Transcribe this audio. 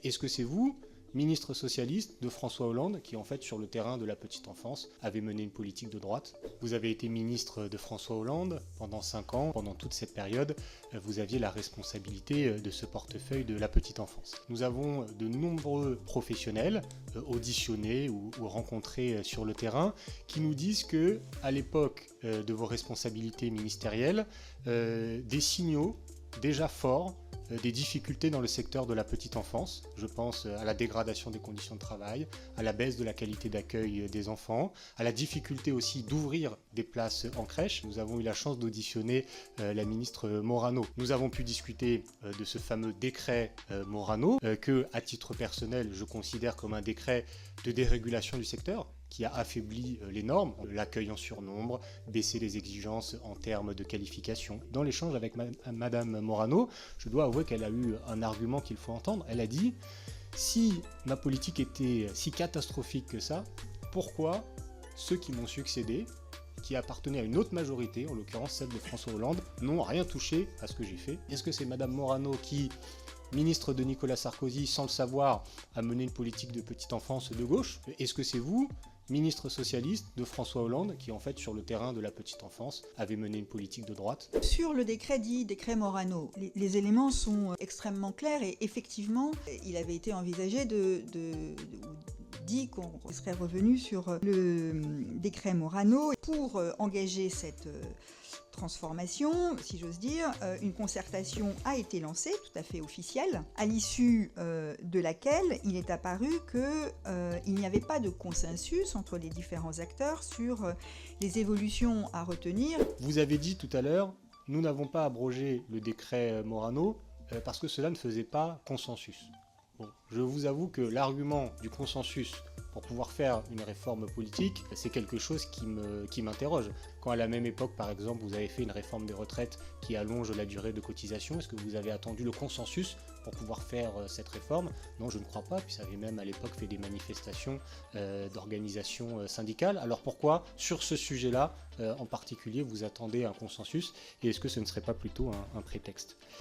Est-ce que c'est vous, ministre socialiste de François Hollande, qui en fait sur le terrain de la petite enfance avait mené une politique de droite? Vous avez été ministre de François Hollande pendant 5 ans. Pendant toute cette période, vous aviez la responsabilité de ce portefeuille de la petite enfance. Nous avons de nombreux professionnels auditionnés ou rencontrés sur le terrain qui nous disent que à l'époque de vos responsabilités ministérielles, des signaux déjà forts des difficultés dans le secteur de la petite enfance. Je pense à la dégradation des conditions de travail, à la baisse de la qualité d'accueil des enfants, à la difficulté aussi d'ouvrir des places en crèche. Nous avons eu la chance d'auditionner la ministre Morano. Nous avons pu discuter de ce fameux décret Morano, que, à titre personnel, je considère comme un décret de dérégulation du secteur, qui a affaibli les normes, l'accueil en surnombre, baisser les exigences en termes de qualification. Dans l'échange avec Madame Morano, je dois avouer qu'elle a eu un argument qu'il faut entendre. Elle a dit « Si ma politique était si catastrophique que ça, pourquoi ceux qui m'ont succédé, qui appartenaient à une autre majorité, en l'occurrence celle de François Hollande, n'ont rien touché à ce que j'ai fait? Est-ce que c'est Madame Morano qui, ministre de Nicolas Sarkozy, sans le savoir, a mené une politique de petite enfance de gauche? Est-ce que c'est vous, ministre socialiste de François Hollande, qui en fait sur le terrain de la petite enfance avait mené une politique de droite? Sur le décret dit décret Morano, les éléments sont extrêmement clairs et effectivement il avait été envisagé dit qu'on serait revenu sur le décret Morano pour engager cette transformation, si j'ose dire. Une concertation a été lancée, tout à fait officielle, à l'issue de laquelle il est apparu qu'il n'y avait pas de consensus entre les différents acteurs sur les évolutions à retenir. Vous avez dit tout à l'heure, nous n'avons pas abrogé le décret Morano parce que cela ne faisait pas consensus. Bon, je vous avoue que l'argument du consensus pour pouvoir faire une réforme politique, c'est quelque chose qui m'interroge. Quand à la même époque, par exemple, vous avez fait une réforme des retraites qui allonge la durée de cotisation, est-ce que vous avez attendu le consensus pour pouvoir faire cette réforme? Non, je ne crois pas, puis ça avait même à l'époque fait des manifestations d'organisations syndicales. Alors pourquoi, sur ce sujet-là, en particulier, vous attendez un consensus? Et est-ce que ce ne serait pas plutôt un prétexte?